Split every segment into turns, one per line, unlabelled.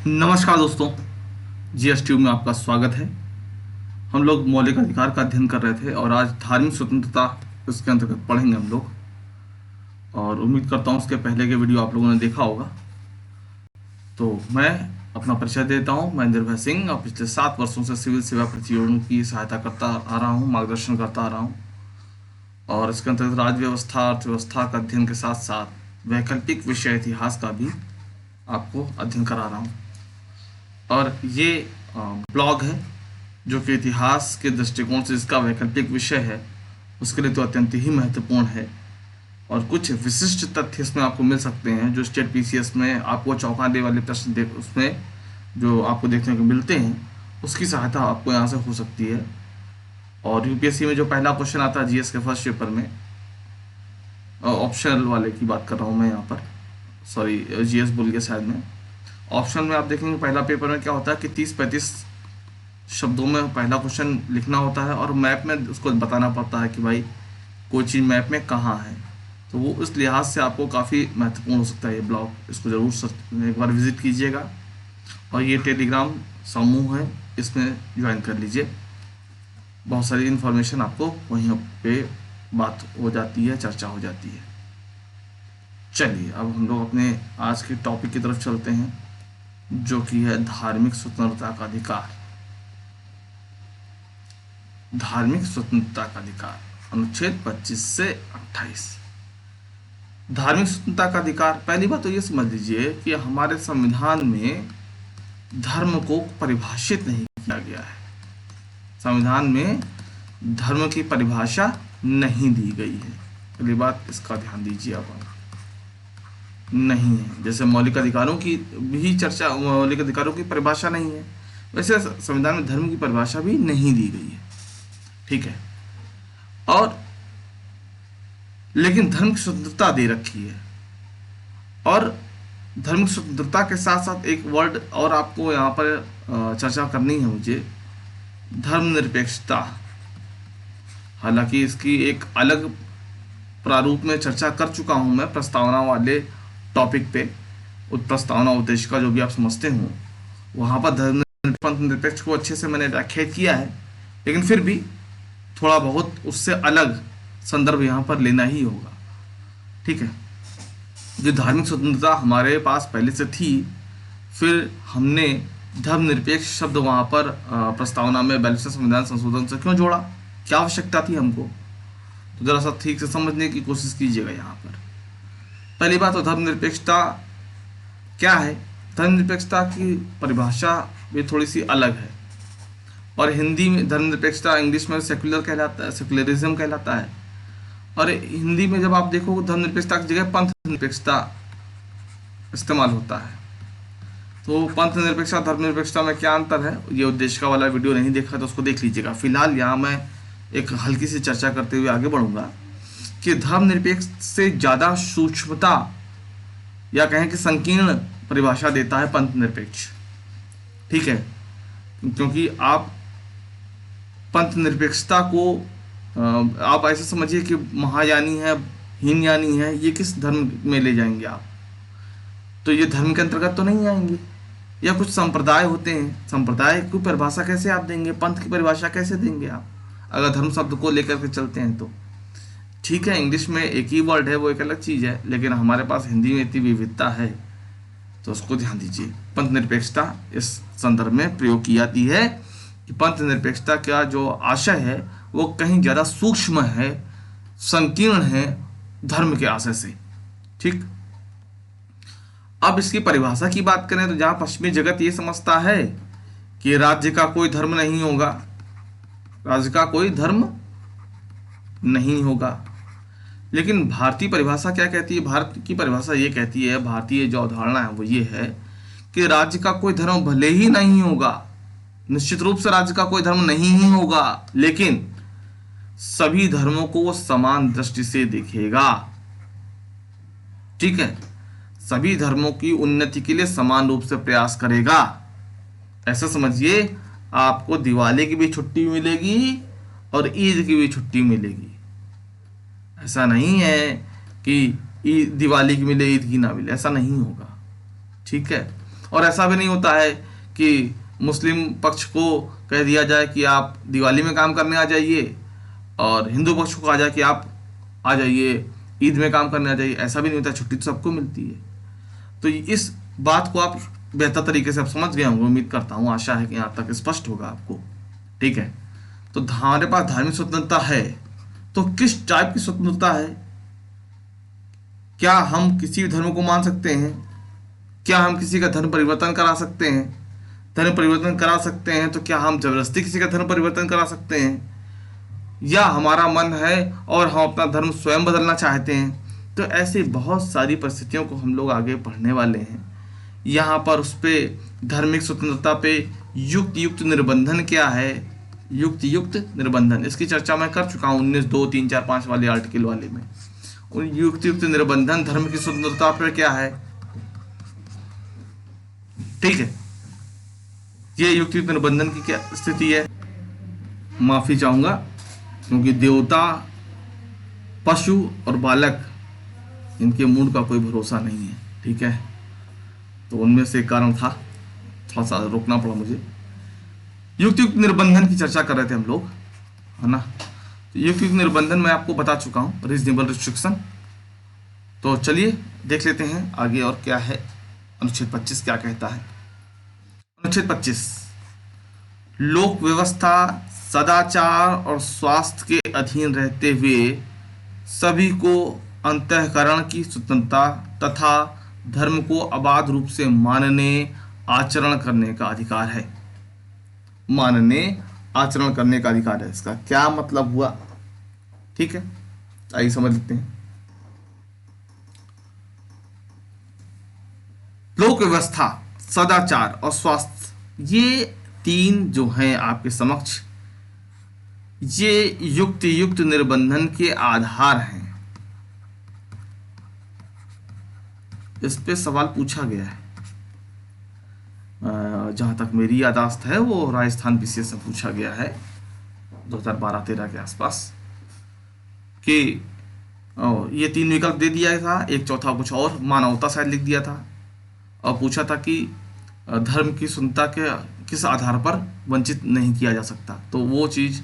नमस्कार दोस्तों, जीएसटी में आपका स्वागत है। हम लोग मौलिक अधिकार का अध्ययन कर रहे थे और आज धार्मिक स्वतंत्रता इसके अंतर्गत पढ़ेंगे हम लोग। और उम्मीद करता हूँ उसके पहले के वीडियो आप लोगों ने देखा होगा। तो मैं अपना परिचय देता हूँ। मैं निर्भय सिंह और पिछले 7 वर्षों से सिविल सेवा प्रतियोगियों की सहायता करता आ रहा हूँ, मार्गदर्शन करता आ रहा हूँ। और इसके अंतर्गत राज्य व्यवस्था, अर्थव्यवस्था का अध्ययन के साथ साथ वैकल्पिक विषय इतिहास का भी आपको अध्ययन करा रहा हूँ। और ये ब्लॉग है जो कि इतिहास के दृष्टिकोण से इसका वैकल्पिक विषय है, उसके लिए तो अत्यंत ही महत्वपूर्ण है। और कुछ विशिष्ट तथ्य इसमें आपको मिल सकते हैं जो स्टेट पीसीएस में आपको चौंकाने वाले प्रश्न उसमें जो आपको देखने को मिलते हैं, उसकी सहायता आपको यहाँ से हो सकती है। और यूपीएससी में जो पहला क्वेश्चन आता है जीएस के फर्स्ट पेपर में, ऑप्शनल वाले की बात कर रहा हूँ मैं यहाँ पर, सॉरी जीएस बोल गया शायद मैं। ऑप्शन में आप देखेंगे पहला पेपर में क्या होता है कि 30-35 शब्दों में पहला क्वेश्चन लिखना होता है और मैप में उसको बताना पड़ता है कि भाई कोई चीज़ मैप में कहाँ है। तो वो इस लिहाज से आपको काफ़ी महत्वपूर्ण हो सकता है ये ब्लॉग, इसको ज़रूर एक बार विजिट कीजिएगा। और ये टेलीग्राम समूह है, इसमें ज्वाइन कर लीजिए। बहुत सारी इन्फॉर्मेशन आपको वहीं पे बात हो जाती है, चर्चा हो जाती है। चलिए अब हम लोग अपने आज के टॉपिक की तरफ चलते हैं, जो कि है धार्मिक स्वतंत्रता का अधिकार। धार्मिक स्वतंत्रता का अधिकार, अनुच्छेद 25 से 28। धार्मिक स्वतंत्रता का अधिकार, पहली बात तो ये समझ लीजिए कि हमारे संविधान में धर्म को परिभाषित नहीं किया गया है। संविधान में धर्म की परिभाषा नहीं दी गई है। पहली बात इसका ध्यान दीजिए आप, नहीं है। जैसे मौलिक अधिकारों की भी चर्चा, मौलिक अधिकारों की परिभाषा नहीं है, वैसे संविधान में धर्म की परिभाषा भी नहीं दी गई है, ठीक है। और लेकिन धर्म की स्वतंत्रता दे रखी है। और धर्म की स्वतंत्रता के साथ साथ एक वर्ड और आपको यहाँ पर चर्चा करनी है मुझे, धर्मनिरपेक्षता। हालांकि इसकी एक अलग प्रारूप में चर्चा कर चुका हूँ मैं प्रस्तावना वाले टॉपिक पे, प्रस्तावना उद्देश्य का जो भी आप समझते हो, वहाँ पर धर्मनिरपेक्ष को अच्छे से मैंने व्याख्यात किया है। लेकिन फिर भी थोड़ा बहुत उससे अलग संदर्भ यहाँ पर लेना ही होगा, ठीक है। जो धार्मिक स्वतंत्रता हमारे पास पहले से थी, फिर हमने धर्मनिरपेक्ष शब्द वहाँ पर प्रस्तावना में 42वें संविधान संशोधन से क्यों जोड़ा, क्या आवश्यकता थी हमको, तो जरा सा ठीक से समझने की कोशिश कीजिएगा यहाँ पर। पहली बात तो धर्मनिरपेक्षता क्या है। धर्मनिरपेक्षता की परिभाषा भी थोड़ी सी अलग है। और हिंदी में धर्मनिरपेक्षता, इंग्लिश में सेक्युलर कहलाता है, सेक्युलरिज्म कहलाता है। और हिंदी में जब आप देखो धर्मनिरपेक्षता की जगह पंथ निरपेक्षता इस्तेमाल होता है। तो पंथ निरपेक्षता धर्मनिरपेक्षता में क्या अंतर है, ये उद्देश्य का वाला वीडियो नहीं देखा तो उसको देख लीजिएगा। फिलहाल यहाँ मैं एक हल्की सी चर्चा करते हुए आगे बढ़ूंगा कि धर्मनिरपेक्ष से ज़्यादा सूक्ष्मता या कहें कि संकीर्ण परिभाषा देता है पंथ निरपेक्ष, ठीक है। क्योंकि आप पंथ निरपेक्षता को आप ऐसे समझिए कि महायानी है, हीनयानी है, ये किस धर्म में ले जाएंगे आप, तो ये धर्म के अंतर्गत तो नहीं आएंगे। या कुछ संप्रदाय होते हैं, संप्रदाय की परिभाषा कैसे आप देंगे, पंथ की परिभाषा कैसे देंगे आप, अगर धर्म शब्द को लेकर के चलते हैं तो। ठीक है, इंग्लिश में एक ही वर्ड है, वो एक अलग चीज़ है, लेकिन हमारे पास हिंदी में इतनी विविधता है, तो उसको ध्यान दीजिए। पंथ निरपेक्षता इस संदर्भ में प्रयोग की जाती है कि पंथ निरपेक्षता का जो आशय है वो कहीं ज़्यादा सूक्ष्म है, संकीर्ण है धर्म के आशय से, ठीक। अब इसकी परिभाषा की बात करें तो जहाँ पश्चिमी जगत ये समझता है कि राज्य का कोई धर्म नहीं होगा, राज्य का कोई धर्म नहीं होगा, लेकिन भारतीय परिभाषा क्या कहती है, भारत की परिभाषा ये कहती है, भारतीय जो अवधारणा है वो ये है कि राज्य का कोई धर्म भले ही नहीं होगा, निश्चित रूप से राज्य का कोई धर्म नहीं ही होगा, लेकिन सभी धर्मों को वो समान दृष्टि से देखेगा, ठीक है। सभी धर्मों की उन्नति के लिए समान रूप से प्रयास करेगा। ऐसा समझिए, आपको दिवाली की भी छुट्टी मिलेगी और ईद की भी छुट्टी मिलेगी। ऐसा नहीं है कि दिवाली की मिले ईद की ना मिले, ऐसा नहीं होगा, ठीक है। और ऐसा भी नहीं होता है कि मुस्लिम पक्ष को कह दिया जाए कि आप दिवाली में काम करने आ जाइए और हिंदू पक्ष को कहा जाए कि आप आ जाइए ईद में काम करने आ जाइए। ऐसा भी नहीं होता, छुट्टी तो सबको मिलती है। तो इस बात को आप बेहतर तरीके से आप समझ गए होंगे, उम्मीद करता हूँ, आशा है कि यहाँ तक स्पष्ट होगा आपको। ठीक है, तो हमारे पास धार्मिक स्वतंत्रता है, तो किस टाइप की स्वतंत्रता है? क्या हम किसी भी धर्म को मान सकते हैं? क्या हम किसी का धर्म परिवर्तन करा सकते हैं? धर्म परिवर्तन करा सकते हैं तो क्या हम जबरदस्ती किसी का धर्म परिवर्तन करा सकते हैं? या हमारा मन है और हम अपना धर्म स्वयं बदलना चाहते हैं? तो ऐसी बहुत सारी परिस्थितियों को हम लोग आगे पढ़ने वाले हैं। यहाँ पर उस पर धार्मिक स्वतंत्रता पे युक्त युक्त निर्बंधन क्या है, युक्त युक्त निर्बंधन, इसकी चर्चा मैं कर चुका हूँ 19, 2, 3, 4, 5 वाले आर्टिकल वाले में। उन युक्त युक्त निर्बंधन धर्म की स्वतंत्रता पर क्या है? ठीक है, ये युक्त युक्त निर्बंधन की क्या स्थिति है? माफी चाहूंगा क्योंकि देवता, पशु और बालक, इनके मूड का कोई भरोसा नहीं है। ठीक है, तो उनमें से कारण था, थोड़ा सा रोकना पड़ा मुझे। युक्त युक्त निर्बंधन की चर्चा कर रहे थे हम लोग, है ना। तो युक्त युक्त निर्बंधन मैं आपको बता चुका हूँ, रीजनेबल रिस्ट्रिक्शन। तो चलिए देख लेते हैं आगे और क्या है। अनुच्छेद 25 क्या कहता है? अनुच्छेद 25, लोक व्यवस्था सदाचार और स्वास्थ्य के अधीन रहते हुए सभी को अंतःकरण की स्वतंत्रता तथा धर्म को अबाध रूप से मानने आचरण करने का अधिकार है। मानने आचरण करने का अधिकार है, इसका क्या मतलब हुआ? ठीक है, आइए समझ लेते हैं। लोक व्यवस्था, सदाचार और स्वास्थ्य, ये तीन जो हैं आपके समक्ष, ये युक्त युक्त निर्बंधन के आधार हैं। इस पे सवाल पूछा गया है, जहां तक मेरी यादाश्त है वो राजस्थान पीसीएस में पूछा गया है 2012-13 के आसपास कि ये तीन विकल्प दे दिया था, एक चौथा कुछ और मानवता शायद लिख दिया था, और पूछा था कि धर्म की स्वतंत्रता के किस आधार पर वंचित नहीं किया जा सकता। तो वो चीज़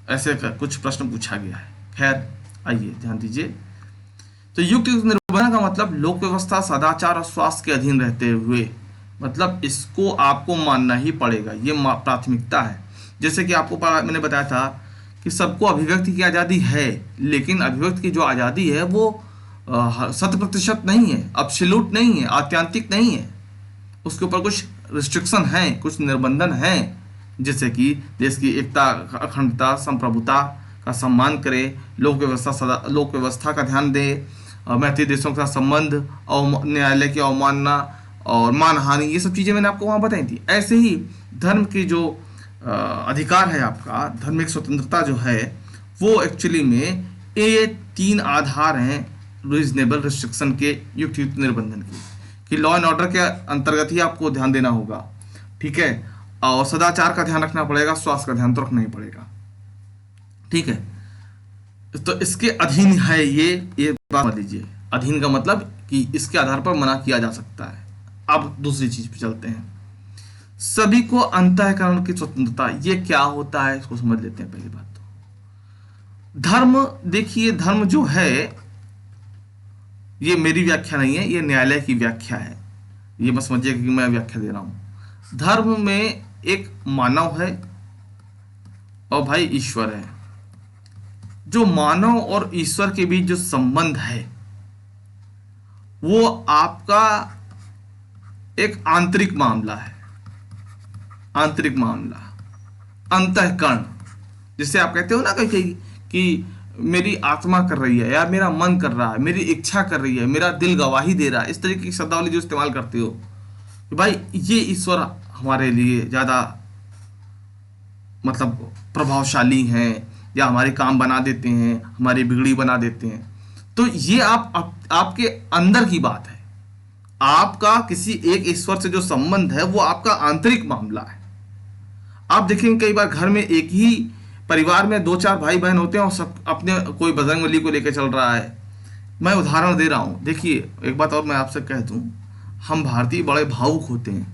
ऐसे कुछ प्रश्न पूछा गया है। खैर आइए ध्यान दीजिए। तो युक्त युक्त निर्बंधन का मतलब लोक व्यवस्था सदाचार और स्वास्थ्य के अधीन रहते हुए, मतलब इसको आपको मानना ही पड़ेगा, ये प्राथमिकता है। जैसे कि आपको मैंने बताया था कि सबको अभिव्यक्ति की आज़ादी है, लेकिन अभिव्यक्ति की जो आज़ादी है वो 100% नहीं है, एब्सोल्यूट नहीं है, आत्यांतिक नहीं है। उसके ऊपर कुछ रिस्ट्रिक्शन हैं, कुछ निर्बंधन हैं, जैसे कि देश की एकता, अखंडता, संप्रभुता का सम्मान करे, लोक व्यवस्था का ध्यान दे, मैत्री देशों के साथ संबंध और न्यायालय की अवमानना और मानहानि, ये सब चीज़ें मैंने आपको वहाँ बताई थी। ऐसे ही धर्म की जो अधिकार है आपका, धार्मिक स्वतंत्रता जो है, वो एक्चुअली में ये तीन आधार हैं रीजनेबल रिस्ट्रिक्शन के, युक्त युक्त निर्बंधन के, कि लॉ एंड ऑर्डर के अंतर्गत ही आपको ध्यान देना होगा। ठीक है, और सदाचार का ध्यान रखना पड़ेगा, स्वास्थ्य का ध्यान तो रखना ही पड़ेगा। ठीक है, तो इसके अधीन है ये बात मान लीजिए। अधीन का मतलब कि इसके आधार पर मना किया जा सकता है। अब दूसरी चीज पे चलते हैं, सभी को अंतःकरण की स्वतंत्रता, ये क्या होता है इसको समझ लेते हैं। पहली बात तो धर्म, देखिए धर्म जो है, ये मेरी व्याख्या नहीं है, ये न्यायालय की व्याख्या है, ये मत समझिए कि मैं व्याख्या दे रहा हूं। धर्म में एक मानव है और भाई ईश्वर है। जो मानव और ईश्वर के बीच जो संबंध है वो आपका एक आंतरिक मामला है, आंतरिक मामला, अंतःकरण, जिसे आप कहते हो ना कहीं कि मेरी आत्मा कर रही है, या मेरा मन कर रहा है, मेरी इच्छा कर रही है, मेरा दिल गवाही दे रहा है, इस तरीके की शब्दावली जो इस्तेमाल करते हो कि भाई ये ईश्वर हमारे लिए ज्यादा मतलब प्रभावशाली हैं, या हमारे काम बना देते हैं, हमारी बिगड़ी बना देते हैं। तो ये आपके अंदर की बात है। आपका किसी एक ईश्वर से जो संबंध है वो आपका आंतरिक मामला है। आप देखेंगे कई बार घर में एक ही परिवार में 2-4 भाई बहन होते हैं और सब अपने कोई बजरंगबली को लेकर चल रहा है। मैं उदाहरण दे रहा हूं। देखिए एक बात और मैं आपसे कह दूं, हम भारतीय बड़े भावुक होते हैं।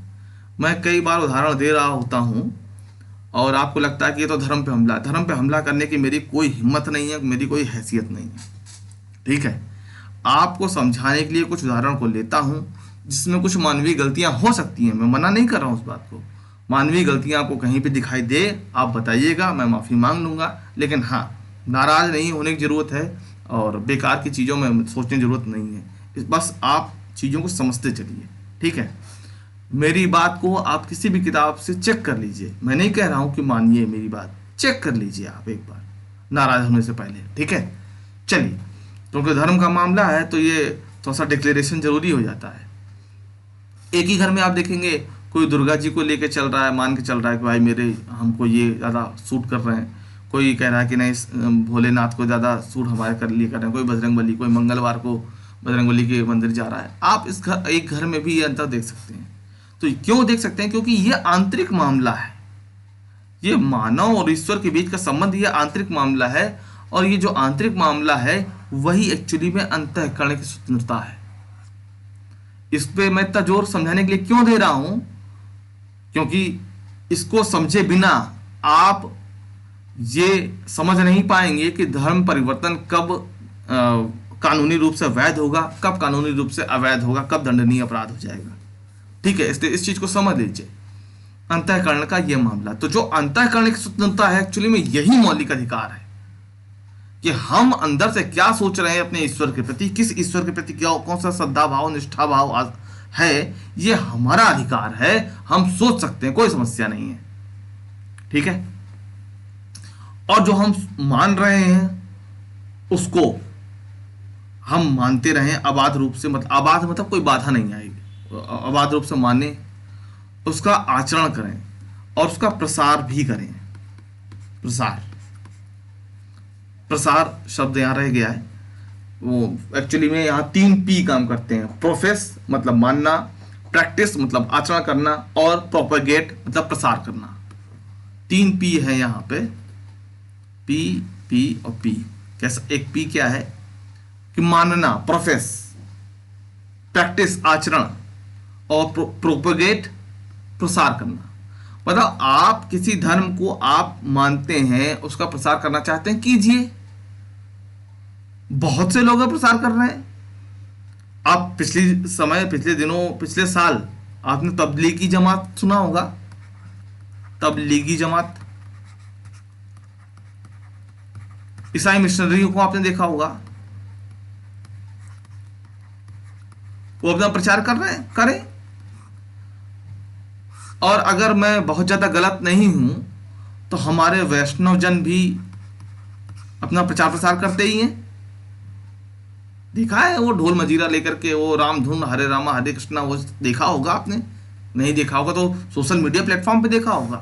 मैं कई बार उदाहरण दे रहा होता हूँ और आपको लगता है कि ये तो धर्म पे हमला, धर्म पे हमला करने की मेरी कोई हिम्मत नहीं है, मेरी कोई हैसियत नहीं है। ठीक है, आपको समझाने के लिए कुछ उदाहरण को लेता हूँ जिसमें कुछ मानवीय गलतियाँ हो सकती हैं। मैं मना नहीं कर रहा हूँ उस बात को, मानवीय गलतियाँ आपको कहीं पे दिखाई दे आप बताइएगा, मैं माफ़ी मांग लूँगा। लेकिन हाँ, नाराज़ नहीं होने की ज़रूरत है और बेकार की चीज़ों में सोचने की ज़रूरत नहीं है। बस आप चीज़ों को समझते चलिए। ठीक है, मेरी बात को आप किसी भी किताब से चेक कर लीजिए। मैं नहीं कह रहा हूँ कि मानिए, मेरी बात चेक कर लीजिए आप एक बार नाराज़ होने से पहले। ठीक है, चलिए, क्योंकि धर्म का मामला है तो ये थोड़ा सा डिक्लेरेशन जरूरी हो जाता है। एक ही घर में आप देखेंगे कोई दुर्गा जी को लेके चल रहा है, मान के चल रहा है कि भाई मेरे हमको ये ज़्यादा सूट कर रहे हैं, कोई कह रहा है कि नहीं भोलेनाथ को ज़्यादा सूट हमारे कर लिए कर रहे हैं, कोई बजरंग बली, कोई मंगलवार को बजरंग बली के मंदिर जा रहा है। आप इस घर एक घर में भी ये अंतर देख सकते हैं। तो क्यों देख सकते हैं? क्योंकि ये आंतरिक मामला है, ये मानव और ईश्वर के बीच का संबंध, ये आंतरिक मामला है। और ये जो आंतरिक मामला है वही एक्चुअली में अंतःकरण की स्वतंत्रता है। इस पे मैं इतना जोर समझाने के लिए क्यों दे रहा हूं? क्योंकि इसको समझे बिना आप ये समझ नहीं पाएंगे कि धर्म परिवर्तन कब कानूनी रूप से वैध होगा, कब कानूनी रूप से अवैध होगा, कब दंडनीय अपराध हो जाएगा। ठीक है, इसलिए इस चीज को समझ लीजिए, अंतःकरण का यह मामला। तो जो अंतःकरण की स्वतंत्रता है एक्चुअली में यही मौलिक अधिकार है कि हम अंदर से क्या सोच रहे हैं अपने ईश्वर के प्रति, किस ईश्वर के प्रति क्या कौन सा श्रद्धा भाव निष्ठा भाव है, ये हमारा अधिकार है। हम सोच सकते हैं, कोई समस्या नहीं है। ठीक है, और जो हम मान रहे हैं उसको हम मानते रहें अबाध रूप से, मतलब अबाध मतलब कोई बाधा नहीं आएगी, अबाध रूप से माने, उसका आचरण करें और उसका प्रसार भी करें। प्रसार, प्रसार शब्द यहाँ रह गया है, वो एक्चुअली में यहाँ 3 P काम करते हैं। प्रोफेस मतलब मानना, प्रैक्टिस मतलब आचरण करना, और प्रोपेगेट मतलब प्रसार करना। 3 P है यहाँ पे, P और P। कैसा? एक P क्या है कि मानना, प्रोफेस, प्रैक्टिस आचरण, और प्रोपेगेट प्रसार करना। मतलब आप किसी धर्म को आप मानते हैं, उसका प्रसार करना चाहते हैं, कीजिए। बहुत से लोग प्रसार कर रहे हैं। आप पिछले दिनों, पिछले साल आपने तबलीगी जमात सुना होगा, तबलीगी जमात, ईसाई मिशनरियों को आपने देखा होगा, वो अपना प्रचार कर रहे हैं, करें। और अगर मैं बहुत ज्यादा गलत नहीं हूं तो हमारे वैष्णव जन भी अपना प्रचार प्रसार करते ही हैं। देखा है वो ढोल मजीरा लेकर के, वो राम धुन, हरे रामा हरे कृष्णा, वो देखा होगा आपने, नहीं देखा होगा तो सोशल मीडिया प्लेटफॉर्म पे देखा होगा।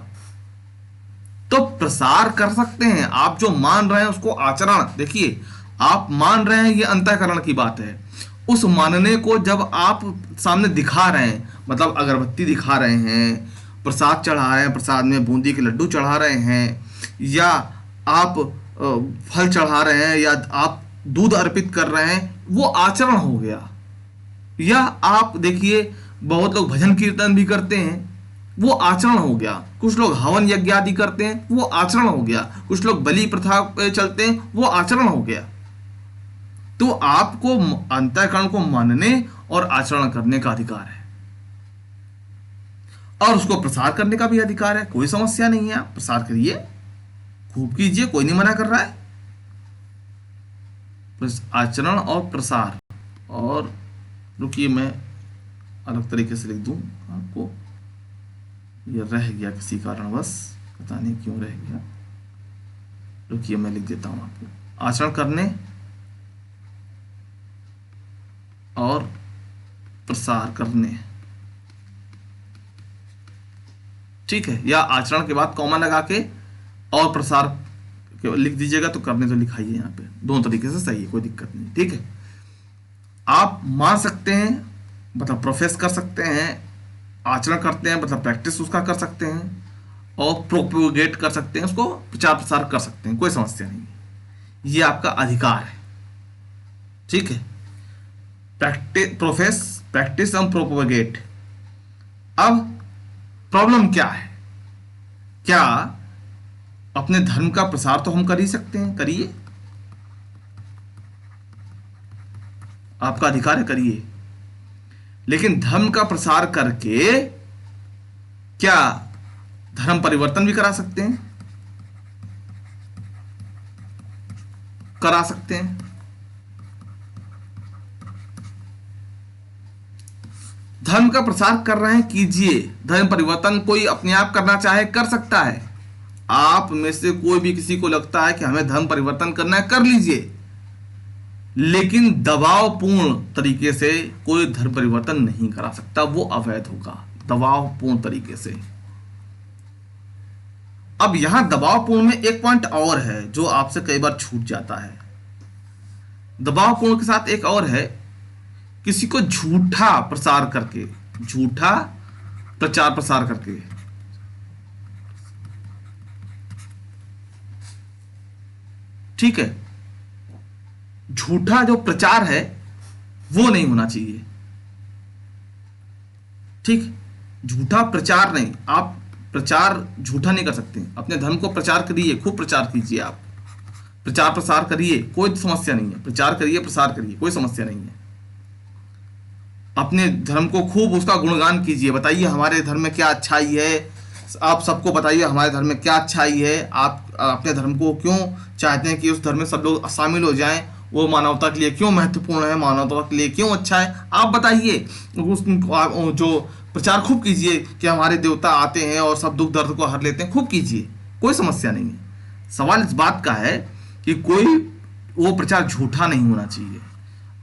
तो प्रसार कर सकते हैं। आप जो मान रहे हैं उसको आचरण, देखिए आप मान रहे हैं, ये अंतःकरण की बात है। उस मानने को जब आप सामने दिखा रहे हैं, मतलब अगरबत्ती दिखा रहे हैं, प्रसाद चढ़ा रहे हैं, प्रसाद में बूंदी के लड्डू चढ़ा रहे हैं, या आप फल चढ़ा रहे हैं, या आप दूध अर्पित कर रहे हैं, वो आचरण हो गया। या आप देखिए बहुत लोग भजन कीर्तन भी करते हैं, वो आचरण हो गया। कुछ लोग हवन यज्ञ आदि करते हैं, वो आचरण हो गया। कुछ लोग बलि प्रथा पे चलते हैं, वो आचरण हो गया। तो आपको अंतःकरण को मानने और आचरण करने का अधिकार है, और उसको प्रसार करने का भी अधिकार है। कोई समस्या नहीं है, आप प्रसार करिए, खूब कीजिए, कोई नहीं मना कर रहा है। बस आचरण और प्रसार। और रुकिए, मैं अलग तरीके से लिख दूं आपको, ये रह गया किसी कारणवश, पता नहीं क्यों रह गया। रुकिए, मैं लिख देता हूं आपको, आचरण करने और प्रसार करने। ठीक है, या आचरण के बाद कॉमा लगा के और प्रसार लिख दीजिएगा, तो करने तो लिखाइए यहाँ पे, दोनों तरीके से सही है, कोई दिक्कत नहीं। ठीक है, आप मान सकते हैं मतलब प्रोफेस कर सकते हैं, आचरण करते हैं मतलब प्रैक्टिस उसका कर सकते हैं, और प्रोपोगेट कर सकते हैं, उसको प्रचार प्रसार कर सकते हैं, कोई समस्या नहीं, ये आपका अधिकार है। ठीक है, practice, profess, practice and propagate. अब प्रॉब्लम क्या है? क्या अपने धर्म का प्रसार तो हम कर ही सकते हैं, करिए, आपका अधिकार है, करिए, लेकिन धर्म का प्रसार करके क्या धर्म परिवर्तन भी करा सकते हैं? करा सकते हैं। धर्म का प्रसार कर रहे हैं, कीजिए। धर्म परिवर्तन कोई अपने आप करना चाहे कर सकता है। आप में से कोई भी किसी को लगता है कि हमें धर्म परिवर्तन करना है, कर लीजिए, लेकिन दबावपूर्ण तरीके से कोई धर्म परिवर्तन नहीं करा सकता, वो अवैध होगा, दबावपूर्ण तरीके से। अब यहां दबावपूर्ण में एक पॉइंट और है जो आपसे कई बार छूट जाता है। दबावपूर्ण के साथ एक और है, किसी को झूठा प्रसार करके, झूठा प्रचार प्रसार करके। ठीक है, झूठा जो प्रचार है वो नहीं होना चाहिए। ठीक, झूठा प्रचार नहीं, आप प्रचार झूठा नहीं कर सकते। अपने धर्म को प्रचार करिए, खूब प्रचार कीजिए, आप प्रचार प्रसार करिए, कोई समस्या नहीं है, प्रचार करिए, प्रसार करिए, कोई समस्या नहीं है। अपने धर्म को खूब उसका गुणगान कीजिए, बताइए हमारे धर्म में क्या अच्छाई है, आप सबको बताइए हमारे धर्म में क्या अच्छाई है, आप अपने धर्म को क्यों चाहते हैं कि उस धर्म में सब लोग शामिल हो जाएं, वो मानवता के लिए क्यों महत्वपूर्ण है, मानवता के लिए क्यों अच्छा है, आप बताइए। उस जो प्रचार खूब कीजिए कि हमारे देवता आते हैं और सब दुख दर्द को हर लेते हैं, खूब कीजिए, कोई समस्या नहीं है। सवाल इस बात का है कि कोई वो प्रचार झूठा नहीं होना चाहिए,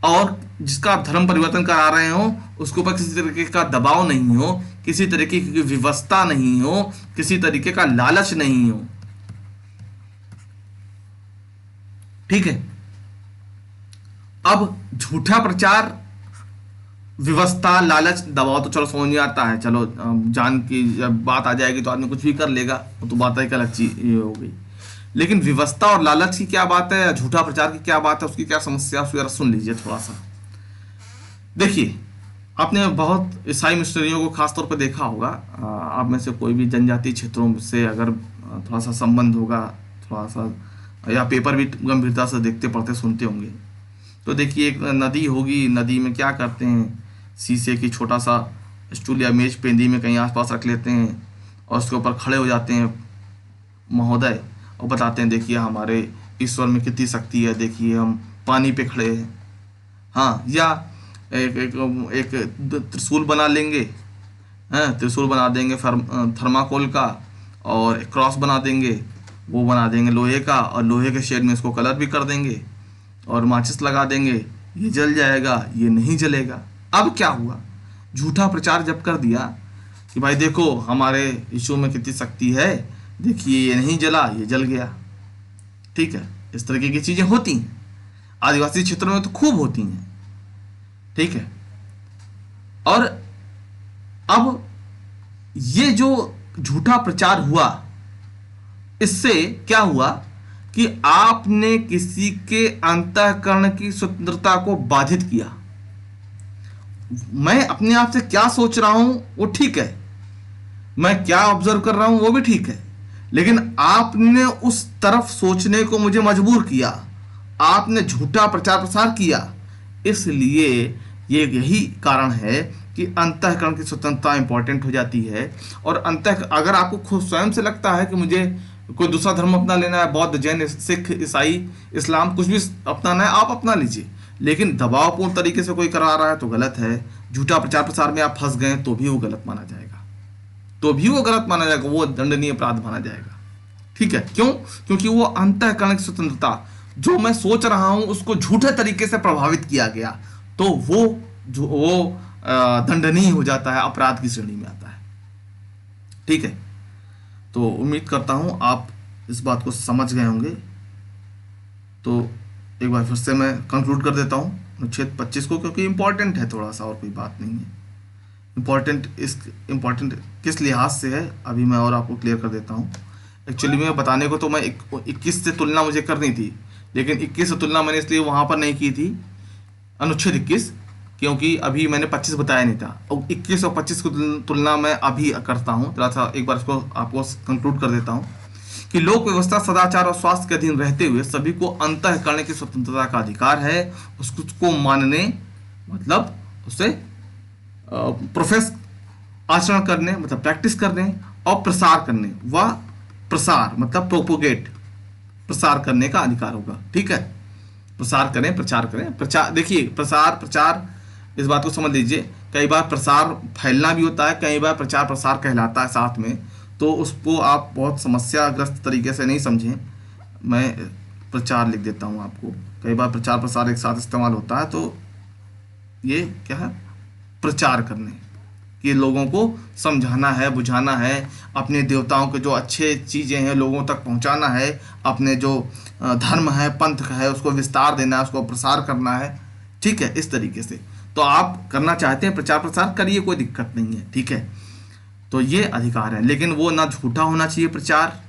और जिसका आप धर्म परिवर्तन करा रहे हो उसके ऊपर किसी तरीके का दबाव नहीं हो, किसी तरीके की व्यवस्था नहीं हो, किसी तरीके का लालच नहीं हो। ठीक है, अब झूठा प्रचार, व्यवस्था, लालच, दबाव तो चलो समझ में आता है, चलो जान की जब बात आ जाएगी तो आदमी कुछ भी कर लेगा, वो तो बात एक अलग चीज ये हो गई। लेकिन व्यवस्था और लालच की क्या बात है, झूठा प्रचार की क्या बात है, उसकी क्या समस्या, उसको जरा सुन लीजिए थोड़ा सा। देखिए, आपने बहुत ईसाई मिशनरियों को खासतौर पर देखा होगा, आप में से कोई भी जनजातीय क्षेत्रों से अगर थोड़ा सा संबंध होगा, थोड़ा सा, या पेपर भी गंभीरता से देखते पढ़ते सुनते होंगे, तो देखिए एक नदी होगी, नदी में क्या करते हैं, शीशे की छोटा सा स्टूल या मेज पेंदी में कहीं आसपास रख लेते हैं और उसके ऊपर खड़े हो जाते हैं महोदय और बताते हैं देखिए हमारे ईश्वर में कितनी शक्ति है, देखिए हम पानी पे खड़े हैं। हाँ, या एक एक, एक त्रिशूल बना लेंगे, त्रिशूल बना देंगे थर्माकोल का, और एक क्रॉस बना देंगे, वो बना देंगे लोहे का, और लोहे के शेड में इसको कलर भी कर देंगे और माचिस लगा देंगे, ये जल जाएगा, ये नहीं जलेगा। अब क्या हुआ, झूठा प्रचार जब कर दिया कि भाई देखो हमारे यीशु में कितनी शक्ति है, देखिए ये नहीं जला, ये जल गया। ठीक है, इस तरीके की चीजें होती हैं, आदिवासी क्षेत्रों में तो खूब होती हैं। ठीक है, और अब ये जो झूठा प्रचार हुआ, इससे क्या हुआ कि आपने किसी के अंतःकरण की स्वतंत्रता को बाधित किया। मैं अपने आप से क्या सोच रहा हूं वो ठीक है, मैं क्या ऑब्जर्व कर रहा हूं वो भी ठीक है, लेकिन आपने उस तरफ सोचने को मुझे मजबूर किया, आपने झूठा प्रचार प्रसार किया। इसलिए ये यही कारण है कि अंतःकरण की स्वतंत्रता इंपॉर्टेंट हो जाती है। और अगर आपको खुद स्वयं से लगता है कि मुझे कोई दूसरा धर्म अपना लेना है, बौद्ध, जैन, सिख, ईसाई, इस्लाम, कुछ भी अपनाना है आप अपना लीजिए, लेकिन दबावपूर्ण तरीके से कोई करा रहा है तो गलत है। झूठा प्रचार प्रसार में आप फंस गए तो भी वो गलत माना जाएगा, तो भी वो गलत माना जाएगा, वो दंडनीय अपराध माना जाएगा। ठीक है, क्यों? क्योंकि वो अंतःकरण की स्वतंत्रता, जो मैं सोच रहा हूं उसको झूठे तरीके से प्रभावित किया गया, तो वो दंडनीय हो जाता है, अपराध की श्रेणी में आता है। ठीक है, तो उम्मीद करता हूं आप इस बात को समझ गए होंगे। तो एक बार फिर से मैं कंक्लूड कर देता हूं अनुच्छेद 25 को, क्योंकि इंपॉर्टेंट है थोड़ा सा, और कोई बात नहीं है। इम्पॉर्टेंट किस लिहाज से है अभी मैं और आपको क्लियर कर देता हूँ। एक्चुअली में बताने को तो मैं 21 से तुलना मुझे करनी थी, लेकिन 21 से तुलना मैंने इसलिए वहाँ पर नहीं की थी अनुच्छेद 21, क्योंकि अभी मैंने 25 बताया नहीं था, और 21 और 25 की तुलना मैं अभी करता हूँ। थोड़ा सा एक बार इसको आपको कंक्लूड कर देता हूँ कि लोक व्यवस्था, सदाचार और स्वास्थ्य के अधीन रहते हुए सभी को अंतःकरण की स्वतंत्रता का अधिकार है। उसको मानने मतलब उसे प्रोफेस आचरण करने मतलब प्रैक्टिस करने, और प्रसार करने व प्रसार मतलब प्रोपोगेट प्रसार करने का अधिकार होगा। ठीक है, प्रसार करें, प्रचार करें। प्रचार देखिए, प्रसार प्रचार, इस बात को समझ लीजिए, कई बार प्रसार फैलना भी होता है, कई बार प्रचार प्रसार कहलाता है साथ में। तो उसको आप बहुत समस्याग्रस्त तरीके से नहीं समझें। मैं प्रचार लिख देता हूँ आपको। कई बार प्रचार प्रसार एक साथ इस्तेमाल होता है, तो ये क्या है, प्रचार करने, कि लोगों को समझाना है, बुझाना है, अपने देवताओं के जो अच्छे चीज़ें हैं लोगों तक पहुंचाना है, अपने जो धर्म है, पंथ है, उसको विस्तार देना है, उसको प्रसार करना है। ठीक है, इस तरीके से तो आप करना चाहते हैं, प्रचार प्रसार करिए, कोई दिक्कत नहीं है। ठीक है, तो ये अधिकार है, लेकिन वो ना झूठा होना चाहिए प्रचार,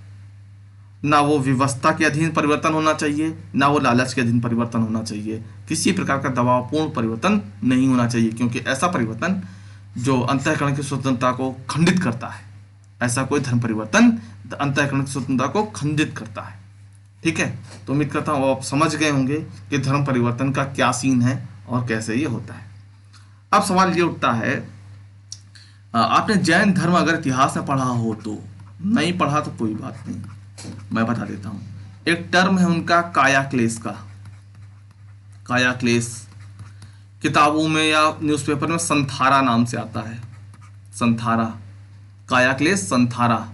ना वो व्यवस्था के अधीन परिवर्तन होना चाहिए, ना वो लालच के अधीन परिवर्तन होना चाहिए। किसी प्रकार का दबावपूर्ण परिवर्तन नहीं होना चाहिए, क्योंकि ऐसा परिवर्तन जो अंतःकरण की स्वतंत्रता को खंडित करता है, ऐसा कोई धर्म परिवर्तन अंतःकरण की स्वतंत्रता को खंडित करता है। ठीक है, तो उम्मीद करता हूँ आप समझ गए होंगे कि धर्म परिवर्तन का क्या सीन है और कैसे ये होता है। अब सवाल ये उठता है, आपने जैन धर्म अगर इतिहास में पढ़ा हो तो, नहीं पढ़ा तो कोई बात नहीं, मैं बता देता हूँ। एक टर्म है उनका काया क्लेश का। काया क्लेश किताबों में या न्यूज़पेपर में संथारा नाम से आता है, संथारा, काया क्लेश संथारा।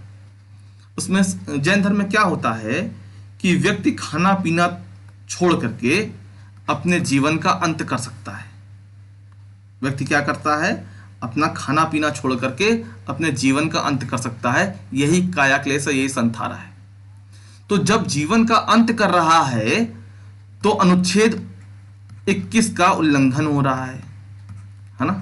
उसमें जैन धर्म में क्या होता है कि व्यक्ति खाना पीना छोड़ करके अपने जीवन का अंत कर सकता है। व्यक्ति क्या करता है, अपना खाना पीना छोड़ करके अपने जीवन का अंत कर सकता है। यही काया क्लेश है, यही संथारा है। तो जब जीवन का अंत कर रहा है तो अनुच्छेद 21 का उल्लंघन हो रहा है ना।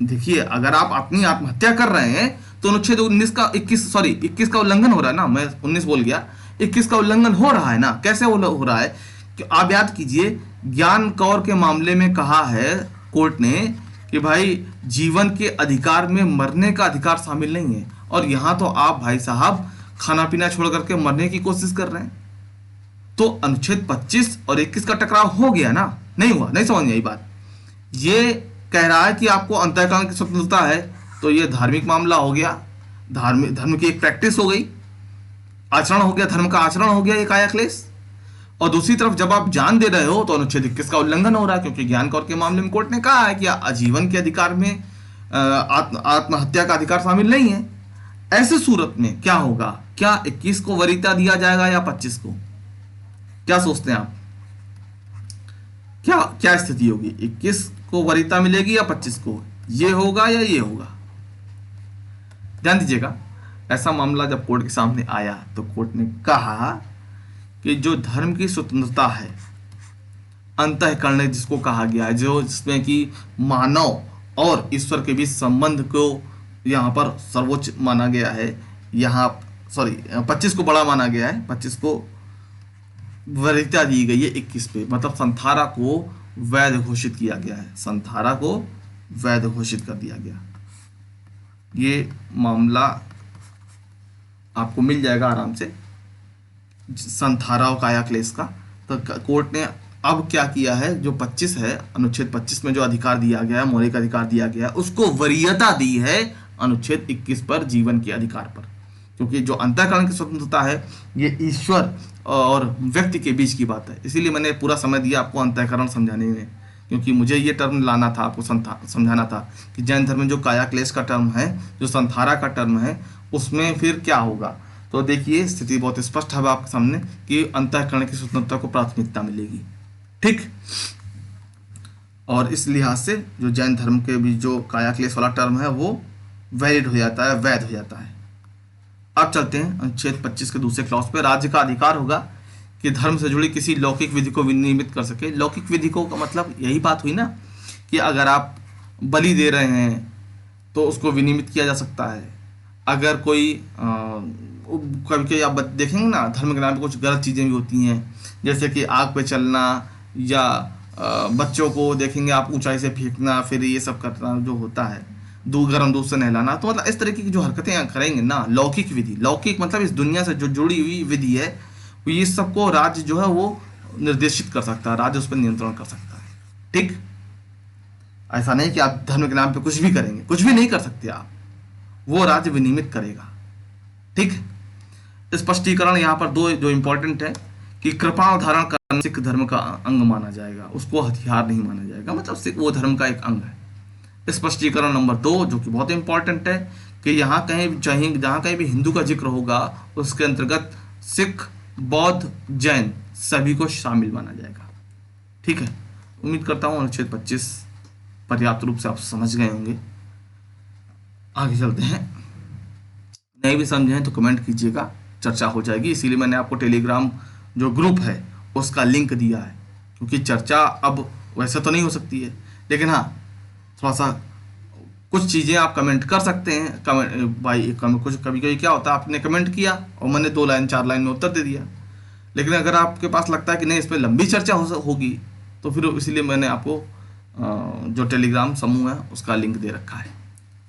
देखिए, अगर आप अपनी आत्महत्या कर रहे हैं तो अनुच्छेद 21 का उल्लंघन हो रहा है ना। मैं 19 बोल गया, 21 का उल्लंघन हो रहा है ना। कैसे हो रहा है कि आप याद कीजिए, ज्ञान कौर के मामले में कहा है कोर्ट ने कि भाई जीवन के अधिकार में मरने का अधिकार शामिल नहीं है, और यहां तो आप भाई साहब खाना पीना छोड़ करके मरने की कोशिश कर रहे हैं। तो अनुच्छेद 25 और 21 का टकराव हो गया ना, नहीं हुआ, नहीं समझ आई बात। ये कह रहा है कि आपको अंतःकरण की स्वतंत्रता है, तो ये धार्मिक मामला हो गया, धर्म की एक प्रैक्टिस हो गई, आचरण हो गया, धर्म का आचरण हो गया ये काया क्लेश। और दूसरी तरफ जब आप जान दे रहे हो तो अनुच्छेद 21 का उल्लंघन हो रहा है, क्योंकि ज्ञान कौर के मामले में कोर्ट ने कहा है कि आजीवन के अधिकार में आत्महत्या का अधिकार शामिल नहीं है। ऐसे सूरत में क्या होगा, क्या 21 को वरीयता दिया जाएगा या 25 को? क्या सोचते हैं आप, क्या क्या स्थिति होगी? 21 को वरीयता मिलेगी या 25 को? ये होगा या ये होगा? ध्यान दीजिएगा, ऐसा मामला जब कोर्ट के सामने आया तो कोर्ट ने कहा कि जो धर्म की स्वतंत्रता है, अंतःकरण जिसको कहा गया है, जो जिसमें कि मानव और ईश्वर के बीच संबंध को यहाँ पर सर्वोच्च माना गया है, यहाँ 25 को बड़ा माना गया है, 25 को वरीयता दी गई है 21 पे, मतलब संथारा को वैध घोषित किया गया है, संथारा को वैध घोषित कर दिया गया। ये मामला आपको मिल जाएगा आराम से, संथारा और काया क्लेश का। तो कोर्ट ने अब क्या किया है, जो 25 है, अनुच्छेद 25 में जो अधिकार दिया गया है, मौलिक अधिकार दिया गया है, उसको वरीयता दी है अनुच्छेद 21 पर, जीवन के अधिकार पर। क्योंकि जो अंतःकरण की स्वतंत्रता है ये ईश्वर और व्यक्ति के बीच की बात है। इसीलिए मैंने पूरा समय दिया आपको अंतःकरण समझाने में, क्योंकि मुझे ये टर्म लाना था, आपको समझाना था कि जैन धर्म में जो काया क्लेश का टर्म है, जो संथारा का टर्म है, उसमें फिर क्या होगा। तो देखिए, स्थिति बहुत स्पष्ट है आपके सामने कि अंतःकरण की स्वतंत्रता को प्राथमिकता मिलेगी। ठीक, और इस लिहाज से जो जैन धर्म के भी जो काया क्लेश वाला टर्म है वो वैलिड हो जाता है, वैध हो जाता है। अब चलते हैं अनुच्छेद 25 के दूसरे क्लॉज पे। राज्य का अधिकार होगा कि धर्म से जुड़ी किसी लौकिक विधि को विनियमित कर सके। लौकिक विधि को का मतलब यही बात हुई ना कि अगर आप बलि दे रहे हैं तो उसको विनियमित किया जा सकता है। अगर कोई कभी आप देखेंगे ना, धर्म के नाम पे कुछ गलत चीज़ें भी होती हैं, जैसे कि आग पे चलना या बच्चों को देखेंगे आप ऊंचाई से फेंकना, फिर ये सब करना जो होता है, दूध गर्म दूध से नहलाना, तो मतलब इस तरीके की जो हरकतें करेंगे ना, लौकिक विधि, लौकिक मतलब इस दुनिया से जो जुड़ी हुई विधि है, वो ये सबको राज्य जो है वो निर्देशित कर सकता है, राज्य उस पर नियंत्रण कर सकता है। ठीक, ऐसा नहीं कि आप धर्म के नाम पे कुछ भी करेंगे, कुछ भी नहीं कर सकते आप, वो राज्य विनियमित करेगा। ठीक, स्पष्टीकरण यहाँ पर दो जो इंपॉर्टेंट है कि कृपाण धारण करना सिख धर्म का अंग माना जाएगा, उसको हथियार नहीं माना जाएगा, मतलब सिख वो धर्म का एक अंग है। स्पष्टीकरण नंबर 2 जो कि बहुत इंपॉर्टेंट है कि यहाँ कहीं चाहे जहाँ कहीं भी हिंदू का जिक्र होगा उसके अंतर्गत सिख, बौद्ध, जैन सभी को शामिल माना जाएगा। ठीक है, उम्मीद करता हूँ अनुच्छेद 25 पर्याप्त रूप से आप समझ गए होंगे। आगे चलते हैं, नहीं भी समझे हैं तो कमेंट कीजिएगा, चर्चा हो जाएगी। इसीलिए मैंने आपको टेलीग्राम जो ग्रुप है उसका लिंक दिया है, क्योंकि चर्चा अब वैसे तो नहीं हो सकती है, लेकिन हाँ थोड़ा सा कुछ चीज़ें आप कमेंट कर सकते हैं। कमेंट भाई कुछ कभी कभी क्या होता है, आपने कमेंट किया और मैंने 2 लाइन 4 लाइन में उत्तर दे दिया, लेकिन अगर आपके पास लगता है कि नहीं इस पर लंबी चर्चा होगी, तो फिर इसलिए मैंने आपको जो टेलीग्राम समूह है उसका लिंक दे रखा है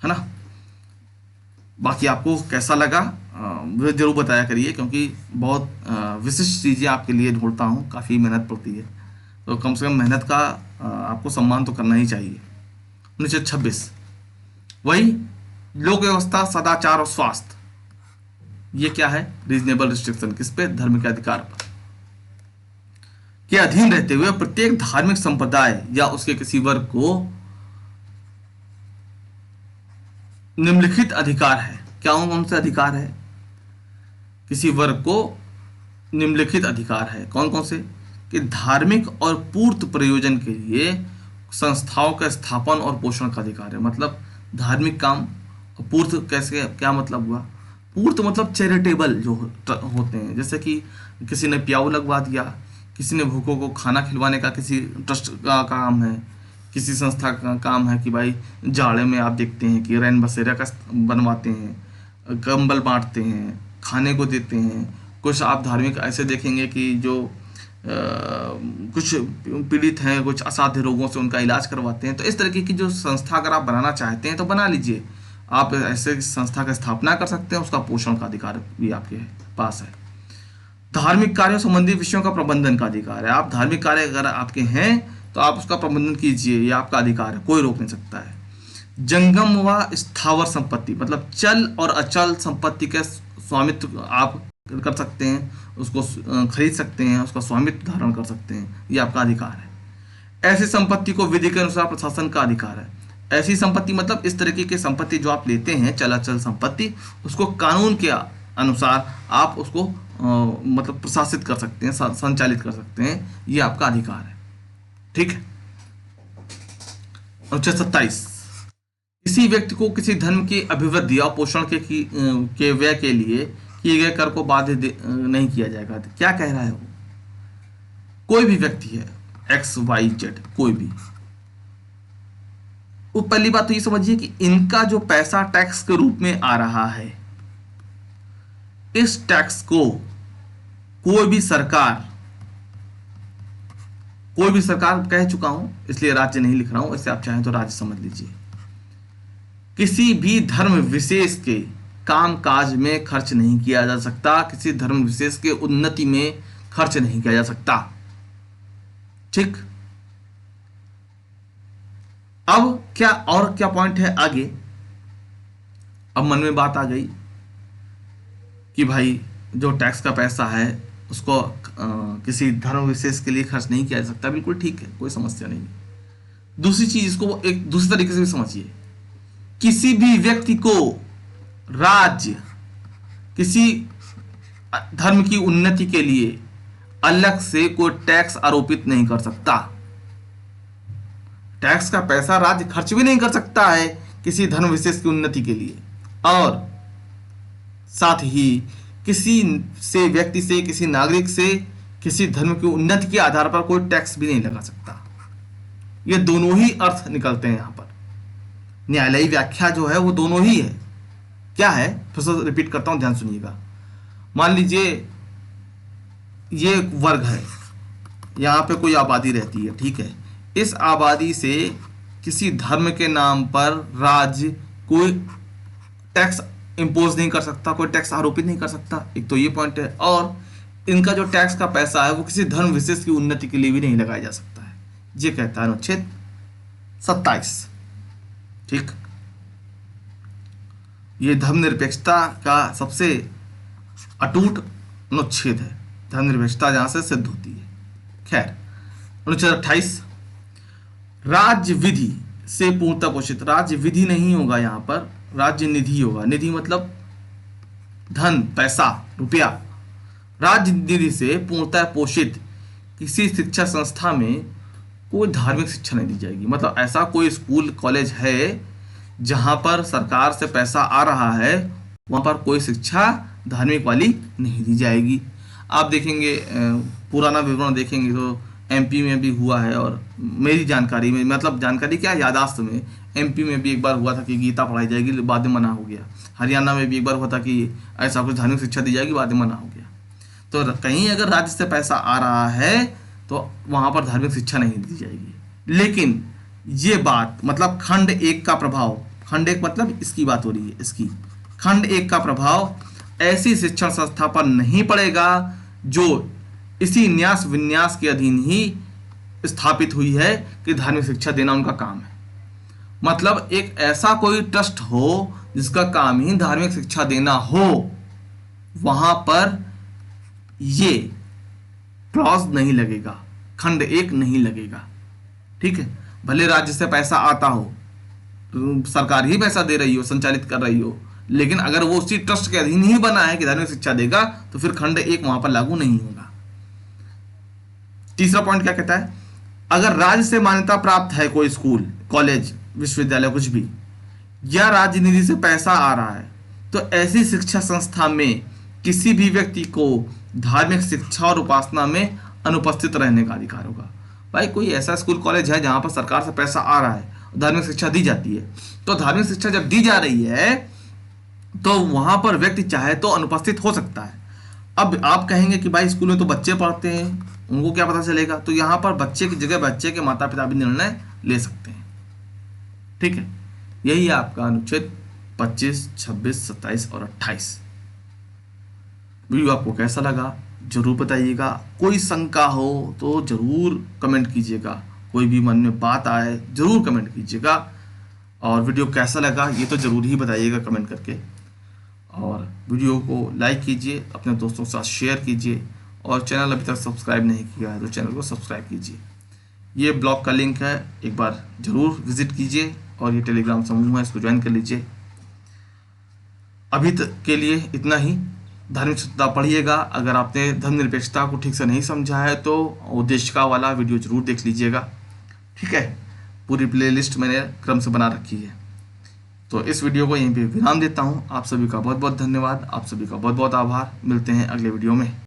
ना। बाकी आपको कैसा लगा मुझे ज़रूर बताया करिए, क्योंकि बहुत विशिष्ट चीज़ें आपके लिए ढूंढता हूँ, काफ़ी मेहनत पड़ती है, तो कम से कम मेहनत का आपको सम्मान तो करना ही चाहिए। 1926 वही लोक व्यवस्था, सदाचार और स्वास्थ्य, ये क्या है, रीजनेबल रिस्ट्रिक्शन, किस पे, धर्म के अधिकार पर के अधीन रहते हुए प्रत्येक धार्मिक संप्रदाय या उसके किसी वर्ग को निम्नलिखित अधिकार है। क्या कौन से अधिकार है, किसी वर्ग को निम्नलिखित अधिकार है, कौन कौन से, कि धार्मिक और पूर्त प्रयोजन के लिए संस्थाओं का स्थापन और पोषण का अधिकार है। मतलब धार्मिक काम, पूर्त कैसे, क्या मतलब हुआ, पूर्त मतलब चैरिटेबल जो होते हैं, जैसे कि किसी ने प्याऊ लगवा दिया, किसी ने भूखों को खाना खिलवाने का किसी ट्रस्ट का काम है, किसी संस्था का काम है कि भाई जाड़े में आप देखते हैं कि रैन बसेरा का बनवाते हैं, कंबल बांटते हैं, खाने को देते हैं। कुछ आप धार्मिक ऐसे देखेंगे कि जो कुछ पीड़ित हैं, कुछ असाध्य रोगों से उनका इलाज करवाते हैं। तो इस तरीके की जो संस्था अगर आप बनाना चाहते हैं तो बना लीजिए, आप ऐसे संस्था का स्थापना कर सकते हैं, उसका पोषण का अधिकार भी आपके पास है। धार्मिक कार्यों संबंधी विषयों का प्रबंधन का अधिकार है, आप धार्मिक कार्य अगर आपके हैं तो आप उसका प्रबंधन कीजिए, ये आपका अधिकार है, कोई रोक नहीं सकता है। जंगम व स्थावर संपत्ति मतलब चल और अचल संपत्ति का स्वामित्व आप कर सकते हैं, उसको खरीद सकते हैं, उसका स्वामित्व धारण कर सकते हैं, ये आपका अधिकार है। ऐसी संपत्ति को विधि के अनुसार प्रशासन का अधिकार है। ऐसी संपत्ति मतलब इस तरीके की संपत्ति जो आप लेते हैं, चल अचल संपत्ति, उसको कानून के अनुसार आप उसको मतलब प्रशासित कर सकते हैं, संचालित कर सकते हैं, ये आपका अधिकार है। ठीक है। अनुच्छेद 27 किसी व्यक्ति को किसी धर्म की अभिवृद्धि और पोषण के व्यय के लिए किए गए कर को बाध्य नहीं किया जाएगा। क्या कह रहा है वो, कोई भी व्यक्ति है XYZ, कोई भी, वो पहली बात तो ये समझिए कि इनका जो पैसा टैक्स के रूप में आ रहा है, इस टैक्स को कोई भी सरकार कह चुका हूं, इसलिए राज्य नहीं लिख रहा हूं, इससे आप चाहें तो राज्य समझ लीजिए, किसी भी धर्म विशेष के काम काज में खर्च नहीं किया जा सकता, किसी धर्म विशेष के उन्नति में खर्च नहीं किया जा सकता। ठीक, अब क्या पॉइंट है आगे, अब मन में बात आ गई कि भाई जो टैक्स का पैसा है उसको किसी धर्म विशेष के लिए खर्च नहीं किया जा सकता। बिल्कुल ठीक है, कोई समस्या नहीं। दूसरी चीज, इसको एक दूसरे तरीके से भी समझिए, किसी भी व्यक्ति को राज्य किसी धर्म की उन्नति के लिए अलग से कोई टैक्स आरोपित नहीं कर सकता। टैक्स का पैसा राज्य खर्च भी नहीं कर सकता है किसी धर्म विशेष की उन्नति के लिए, और साथ ही किसी व्यक्ति से, किसी नागरिक से किसी धर्म की उन्नति के आधार पर कोई टैक्स भी नहीं लगा सकता। ये दोनों ही अर्थ निकलते हैं यहां पर, न्यायालयी व्याख्या जो है वो दोनों ही है। क्या है, फिर से रिपीट करता हूं, ध्यान सुनिएगा। मान लीजिए ये एक वर्ग है, यहाँ पे कोई आबादी रहती है, ठीक है, इस आबादी से किसी धर्म के नाम पर राज्य कोई टैक्स इम्पोज नहीं कर सकता, कोई टैक्स आरोपित नहीं कर सकता, एक तो ये पॉइंट है। और इनका जो टैक्स का पैसा है वो किसी धर्म विशेष की उन्नति के लिए भी नहीं लगाया जा सकता है, ये कहता है अनुच्छेद 27। ठीक, ये धर्मनिरपेक्षता का सबसे अटूट अनुच्छेद है, धर्मनिरपेक्षता जहां से सिद्ध होती है। खैर, अनुच्छेद 28, राज्य विधि से पूर्णतः पोषित, राज्य विधि नहीं होगा यहाँ पर, राज्य निधि होगा। निधि मतलब धन, पैसा, रुपया। राज्य निधि से पूर्णतः पोषित किसी शिक्षा संस्था में कोई धार्मिक शिक्षा नहीं दी जाएगी। मतलब ऐसा कोई स्कूल कॉलेज है जहां पर सरकार से पैसा आ रहा है, वहां पर कोई शिक्षा धार्मिक वाली नहीं दी जाएगी। आप देखेंगे, पुराना विवरण देखेंगे तो एमपी में भी हुआ है, और मेरी जानकारी में, मतलब जानकारी क्या, यादाश्त में, एमपी में भी एक बार हुआ था कि गीता पढ़ाई जाएगी, बाद में मना हो गया। हरियाणा में भी एक बार हुआ था कि ऐसा कुछ धार्मिक शिक्षा दी जाएगी, बाद में मना हो गया। तो कहीं अगर राज्य से पैसा आ रहा है तो वहाँ पर धार्मिक शिक्षा नहीं दी जाएगी। लेकिन ये बात, मतलब खंड 1 का प्रभाव, खंड 1 मतलब इसकी बात हो रही है, इसकी खंड 1 का प्रभाव ऐसी शिक्षण संस्था पर नहीं पड़ेगा जो इसी न्यास विन्यास के अधीन ही स्थापित हुई है कि धार्मिक शिक्षा देना उनका काम है। मतलब एक ऐसा कोई ट्रस्ट हो जिसका काम ही धार्मिक शिक्षा देना हो, वहां पर ये क्लॉज नहीं लगेगा, खंड 1 नहीं लगेगा। ठीक है, भले राज्य से पैसा आता हो, सरकार ही पैसा दे रही हो, संचालित कर रही हो, लेकिन अगर वो उसी ट्रस्ट के अधीन ही बना है कि धार्मिक शिक्षा देगा, तो फिर खंड 1 वहां पर लागू नहीं होगा। तीसरा पॉइंट क्या कहता है, अगर राज्य से मान्यता प्राप्त है कोई स्कूल, कॉलेज, विश्वविद्यालय, कुछ भी, या राज्य निधि से पैसा आ रहा है, तो ऐसी शिक्षा संस्था में किसी भी व्यक्ति को धार्मिक शिक्षा और उपासना में अनुपस्थित रहने का अधिकार होगा। भाई कोई ऐसा स्कूल कॉलेज है जहां पर सरकार से पैसा आ रहा है, धार्मिक शिक्षा दी जाती है, तो धार्मिक शिक्षा जब दी जा रही है तो वहां पर व्यक्ति चाहे तो अनुपस्थित हो सकता है। अब आप कहेंगे कि भाई स्कूल में तो बच्चे पढ़ते हैं, उनको क्या पता चलेगा, तो यहाँ पर बच्चे की जगह बच्चे के माता पिता भी निर्णय ले सकते हैं। ठीक है, यही है आपका अनुच्छेद 25, 26, 27 और 28। वीडियो आपको कैसा लगा जरूर बताइएगा। कोई शंका हो तो जरूर कमेंट कीजिएगा, कोई भी मन में बात आए जरूर कमेंट कीजिएगा। और वीडियो कैसा लगा ये तो जरूर ही बताइएगा कमेंट करके। और वीडियो को लाइक कीजिए, अपने दोस्तों के साथ शेयर कीजिए, और चैनल अभी तक सब्सक्राइब नहीं किया है तो चैनल को सब्सक्राइब कीजिए। ये ब्लॉग का लिंक है, एक बार ज़रूर विजिट कीजिए, और ये टेलीग्राम समूह है, इसको ज्वाइन कर लीजिए। अभी तक के लिए इतना ही। धार्मिक स्वतंत्रता पढ़िएगा। अगर आपने धर्मनिरपेक्षता को ठीक से नहीं समझा है तो उद्देशिका वाला वीडियो जरूर देख लीजिएगा। ठीक है, पूरी प्लेलिस्ट मैंने क्रम से बना रखी है। तो इस वीडियो को यहीं पे विराम देता हूँ। आप सभी का बहुत बहुत धन्यवाद, आप सभी का बहुत बहुत आभार। मिलते हैं अगले वीडियो में।